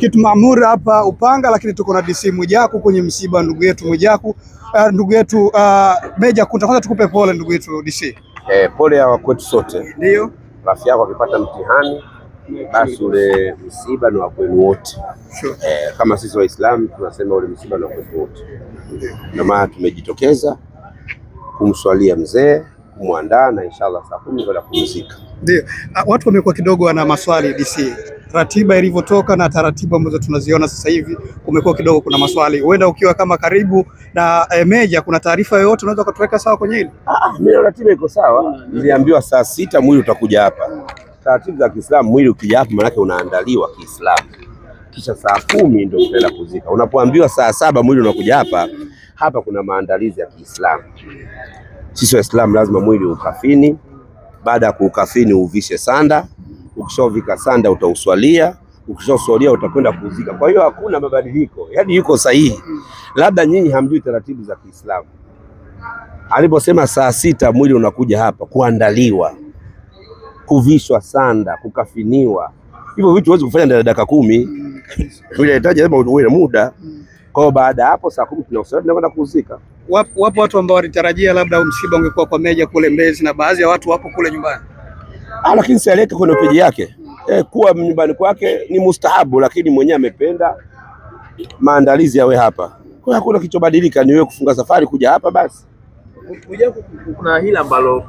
Kitu Maamur hapa Upanga, lakini tuko na DC Mwijaku kwenye msiba ndugu yetu Mwijaku. Ndugu yetu Meja Kunta, kwanza tukupe pole ndugu yetu DC. Pole ya kwetu sote. Ndio. Rafiki yako akipata mtihani, basi ule msiba ni wa kwenu wote. Sure. Kama sisi Waislamu tunasema ule msiba ni wa kwetu wote. Ndio maana tumejitokeza kumswalia mzee, kumwandaa na inshallah saa 10 kwenda kumzika. Ndio. Watu wamekuwa kidogo wana maswali DC. Ratiba ilivyotoka na taratibu ambazo tunaziona sasa hivi, kumekuwa kidogo kuna maswali. Huenda ukiwa kama karibu na Meja, kuna taarifa yoyote unaweza kutuweka sawa kwenye hili? Mimi ratiba iko sawa. Niliambiwa saa 6 mwili utakuja hapa. Taratibu za Kiislamu, mwili ukija hapa maana unaandaliwa Kiislamu. Kisha saa 10 ndio utaenda kuzika. Unapoambiwa saa 7 mwili unakuja hapa, hapa kuna maandalizi ya Kiislamu. Sisi Waislamu lazima mwili ukafini, baada ya kuukafini uvishe sanda. Ukishavika sanda utauswalia, ukishauswalia utakwenda kuzika. Kwa hiyo hakuna mabadiliko, yaani yuko sahihi. Labda nyinyi hamjui taratibu za Kiislamu. Aliposema saa 6 mwili unakuja hapa kuandaliwa, kuvishwa sanda, kukafiniwa, hivyo vitu huwezi kufanya ndani ya dakika 10. Vinahitaji lazima uwe na muda. Kwa hiyo baada hapo saa 10 tunaswali na kwenda kuzika. Wapo watu ambao walitarajia labda msiba ungekuwa kwa Meja kule Mbezi, na baadhi ya watu wapo kule nyumbani. Lakini si aleke kwenye peji yake. Kuwa nyumbani kwake ni mustahabu, lakini mwenyewe amependa maandalizi yawe hapa. Kwa hiyo hakuna kichobadilika, ni wewe kufunga safari kuja hapa basi. Kuna hili ambalo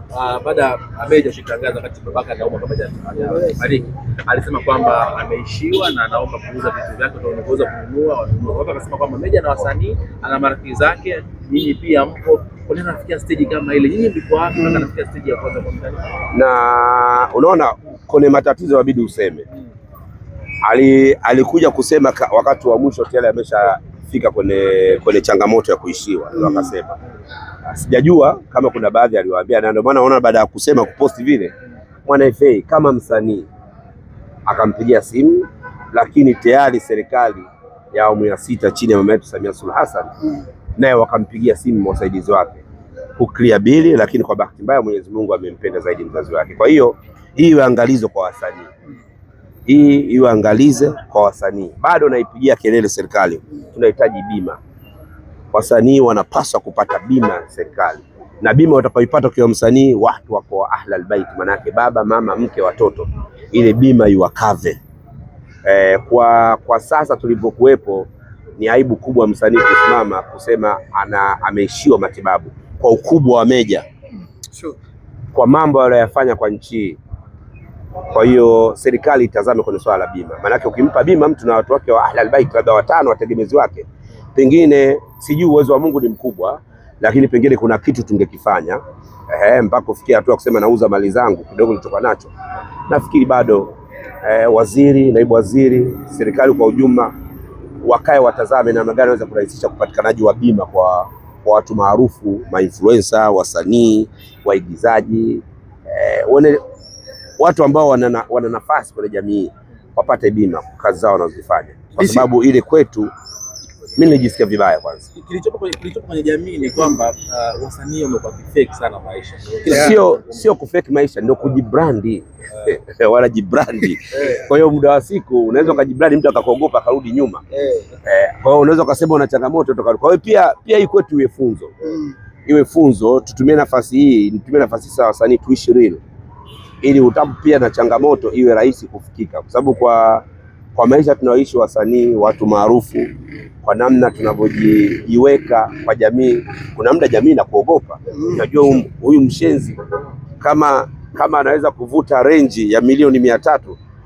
baada ya Meja kutangaza wakati babaka anaomba pamoja fariki, alisema kwamba ameishiwa na anaomba kuuza vitu vyake ndio anaweza kununua. Watu akasema kwamba Meja na wasanii ana marafiki zake, nyinyi pia mpo. Kwa nini nafikia stage kama ile? Nyinyi mliko wapi mpaka nafikia stage ya kwanza kwa mtani? Na unaona kwenye matatizo inabidi useme. Alikuja kusema wakati wa mwisho tayari ameshafika kwenye changamoto ya kuishiwa, ndio akasema. Sijajua kama kuna baadhi aliwaambia, na ndio maana unaona baada ya kusema kuposti vile Mwana FA kama msanii akampigia simu, lakini tayari serikali ya awamu ya 6 chini ya mama yetu Samia Suluhu Hassan naye wakampigia simu wasaidizi wake kuclear bili, lakini kwa bahati mbaya Mwenyezi Mungu amempenda zaidi mzazi wake. Kwa hiyo hii iwe angalizo kwa wasanii. Hii iwe angalize kwa wasanii. Bado naipigia kelele serikali, tunahitaji bima. Wasanii wanapaswa kupata bima serikali. Na bima utakayoipata kwa msanii, watu wako wa ahlal bait, manake baba, mama, mke, watoto. Ile bima iwakave. Kwa sasa tulipokuwepo ni aibu kubwa msanii kusimama kusema ameishiwa matibabu kwa ukubwa wa Meja. Sure. Kwa mambo aliyofanya kwa nchi. Kwa hiyo serikali itazame kwenye swala la bima. Maana ukimpa bima mtu na watu wake wa ahlal bait labda 5 wategemezi wake, pengine sijui uwezo wa Mungu ni mkubwa, lakini pengine kuna kitu tungekifanya mpaka kufikia hatua kusema nauza mali zangu kidogo nilichokuwa nacho. Nafikiri bado waziri, naibu waziri, serikali kwa ujumla wakae watazame namna gani wanaweza kurahisisha kupatikanaji wa bima kwa watu maarufu, ma-influencer, wasanii, waigizaji, watu ambao wana nafasi kwenye jamii wapate bima kazi zao wanazofanya. Kwa sababu ile kwetu mimi nilijisikia vibaya kwanza. Kilichopo kwenye jamii ni kwamba wasanii wamekuwa fake sana maisha. Sio kufake maisha, ndio kujibrandi. Wanajibrandi. Kwa hiyo muda wa siku unaweza kujibrandi mtu akakuogopa akarudi nyuma. Kwa hiyo unaweza kusema una changamoto toka. Kwa hiyo pia hii kwetu iwe funzo. Iwe funzo, tutumie nafasi hii sawa wasanii tuishi real. Ili utapu pia na changamoto iwe rahisi kufikika. Kwa sababu kwa maisha tunaoishi wasanii, watu maarufu, kwa namna tunavyojiweka kwa jamii, kuna muda jamii inakuogopa. Unajua huyu mshenzi kama anaweza kuvuta renji ya milioni 300,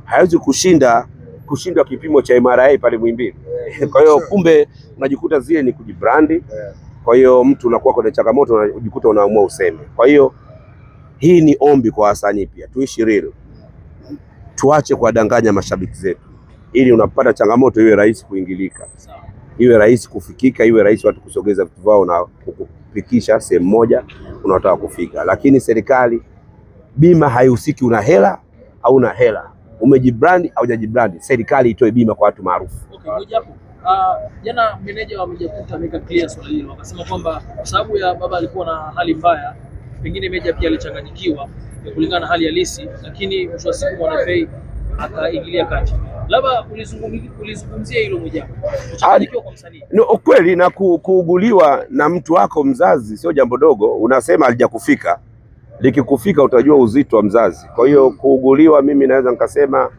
hawezi kushindwa kipimo cha MRA pale Muhimbili. Kwa hiyo kumbe unajikuta zile ni kujibrandi. Kwa hiyo mtu unakuwa kwenye changamoto unajikuta unaamua useme. Kwa hiyo hii ni ombi kwa wasanii pia, tuishi real. Tuache kuwadanganya mashabiki zetu. Ili unapata changamoto iwe rahisi kuingilika. Iwe rahisi kufikika, iwe rahisi watu kusogeza vitu vyao na kufikisha sehemu moja unataka kufika. Lakini serikali bima haihusiki una hela au una hela. Umejibrandi au hujajibrandi, serikali itoe bima kwa watu maarufu. Jana meneja wa Meja Kunta ameka clear swali hilo. Wakasema kwamba kwa sababu ya baba alikuwa na hali mbaya, pengine Meja pia alichanganyikiwa, kulingana na hali halisi, lakini mwisho wa siku Mwanaifei akaingilia kati. Labda ulizungumzia hilo moja kuchanganyikiwa kwa msanii. No, kweli na kuuguliwa na mtu wako mzazi sio jambo dogo. Unasema alijakufika, likikufika utajua uzito wa mzazi. Kwa hiyo kuuguliwa, mimi naweza nikasema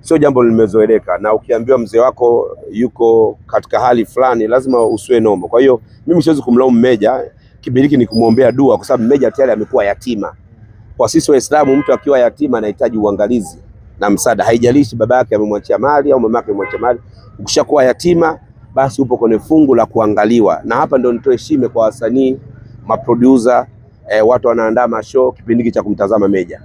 sio jambo limezoeleka, na ukiambiwa mzee wako yuko katika hali fulani lazima usiwe nomo. Kwa hiyo mimi siwezi kumlaumu Meja, kipindi hiki ni kumwombea dua, kwa sababu Meja tayari amekuwa yatima. Kwa sisi Waislamu, mtu akiwa yatima anahitaji uangalizi na msaada, haijalishi baba yake amemwachia mali au mama yake amemwachia mali. Ukishakuwa yatima, basi upo kwenye fungu la kuangaliwa. Na hapa ndio nitoe heshima kwa wasanii, maproducer, watu wanaandaa mashow kipindi hiki cha kumtazama Meja.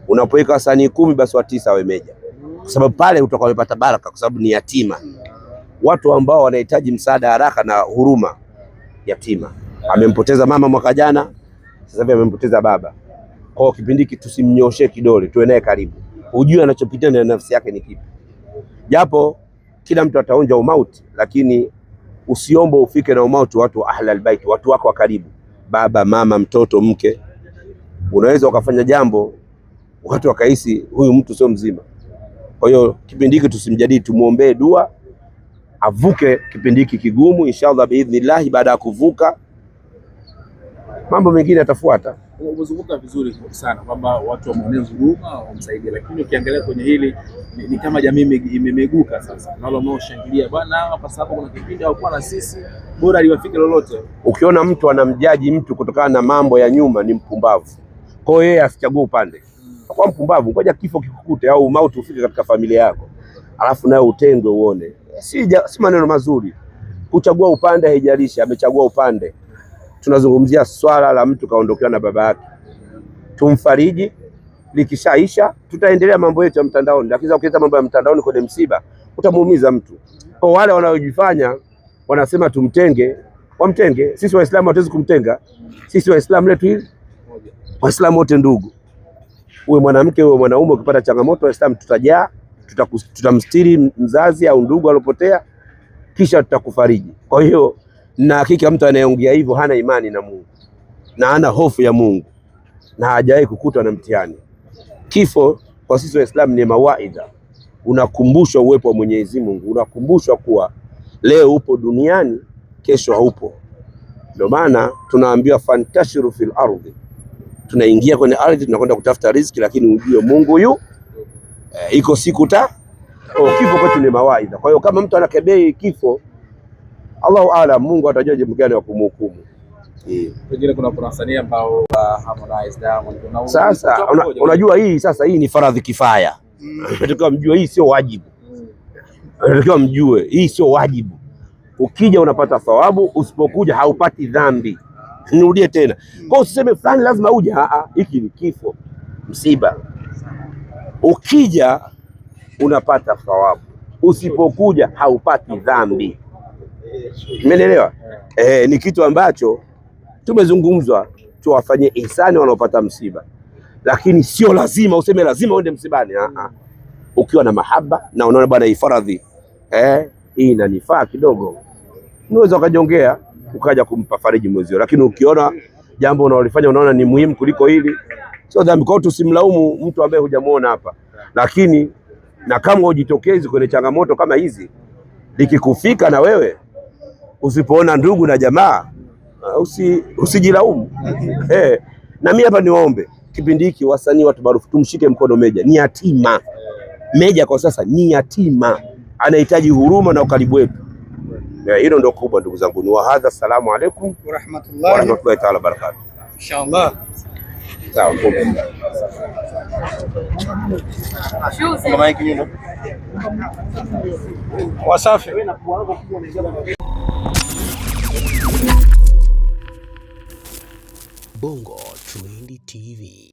Unapoweka wasanii 10, basi wa 9 wawe Meja, kwa sababu pale utakuwa umepata baraka, kwa sababu ni yatima. Watu ambao wanahitaji msaada haraka na huruma, yatima. Amempoteza mama mwaka jana, sasa hivi amempoteza baba. Kwa kipindi hiki tusimnyoshe kidole, tuwe naye karibu, ujue anachopitia na nafsi yake ni kipi. Japo kila mtu ataonja umauti, lakini usiombe ufike na umauti watu wa ahlul bait, watu wako wa karibu, baba, mama, mtoto, mke. Unaweza ukafanya jambo watu wakahisi huyu mtu sio mzima. Kwa hiyo kipindi hiki tusimjadili, tumuombee dua avuke kipindi hiki kigumu, inshallah biidhnillah. Baada ya kuvuka, mambo mengine yatafuata. Umezunguka vizuri sana kwamba watu wamuonee huruma, wamsaidie, lakini ukiangalia kwenye hili ni kama jamii imemeguka sasa. Na wale wanaoshangilia bwana, kwa sababu kuna kipindi hawakuwa na sisi, bora liwafike lolote. Ukiona mtu anamjaji mtu kutokana na mambo ya nyuma, ni mpumbavu. Kwa hiyo yeye asichague upande. Kwa mpumbavu, ngoja kifo kikukute au mauti ufike katika familia yako, alafu nayo utengwe uone. Si maneno mazuri. Kuchagua upande haijalishi amechagua upande. Tunazungumzia swala la mtu kaondokewa na baba yake, tumfariji. Likishaisha tutaendelea mambo yetu ya mtandaoni, lakini ukileta mambo ya mtandaoni kwenye msiba utamuumiza mtu. Kwa wale wanaojifanya wanasema tumtenge, wamtenge. Sisi Waislamu hatuwezi kumtenga. Sisi Waislamu letu hili, Waislamu wote ndugu. Uwe mwanamke uwe mwanaume, ukipata changamoto Waislamu tutajaa, tutamstiri mzazi au ndugu alopotea, kisha tutakufariji. Kwa hiyo na hakika mtu anayeongea hivyo hana imani na Mungu na hana hofu ya Mungu na hajawahi kukutwa na mtihani. Kifo kwa sisi Waislamu ni mawaidha, unakumbushwa uwepo wa Mwenyezi Mungu, unakumbushwa kuwa leo upo duniani, kesho haupo. Ndio maana tunaambiwa fantashiru fil ardhi, tunaingia kwenye ardhi, tunakwenda kutafuta riziki, lakini ujue Mungu iko siku kifo kwetu ni mawaidha. Kwa hiyo kama mtu anakebei kifo, Allahu aalam, Mungu atajua jambo gani wa kumhukumu. Pengine kuna wasanii ambao Harmonize, Diamond, sasa unajua hii sasa hii ni faradhi kifaya. Tunatakiwa mjue hii sio wajibu. Tunatakiwa mjue hii sio wajibu. Ukija unapata thawabu, usipokuja haupati dhambi. Nirudie tena. Kwa usiseme fulani lazima uje. Hiki ni kifo, msiba. Ukija unapata thawabu, usipokuja haupati dhambi. Umeelewa? Ni kitu ambacho tumezungumzwa, tuwafanye ihsani wanaopata msiba, lakini sio lazima useme lazima uende msibani. Ukiwa na mahaba na unaona bwana hii faradhi hii inanifaa kidogo, unaweza ukajongea ukaja kumpa fariji mwezio, lakini ukiona jambo unalofanya unaona ni muhimu kuliko hili, sio dhambi. Kwa hiyo tusimlaumu mtu ambaye hujamuona hapa, lakini na kama ujitokezi kwenye changamoto kama hizi, likikufika na wewe usipoona ndugu na jamaa, usijilaumu. Na mimi hapa niwaombe kipindi hiki wasanii, watu maarufu, tumshike mkono Meja. Ni yatima. Meja kwa sasa ni yatima, anahitaji huruma na ukaribu wetu. Hilo ndio kubwa ndugu zangu. Ni wahadha, assalamu alaikum wa rahmatullahi ta'ala barakatuh. Inshallah. Sawa. Wasafi. Bongo Trendy TV.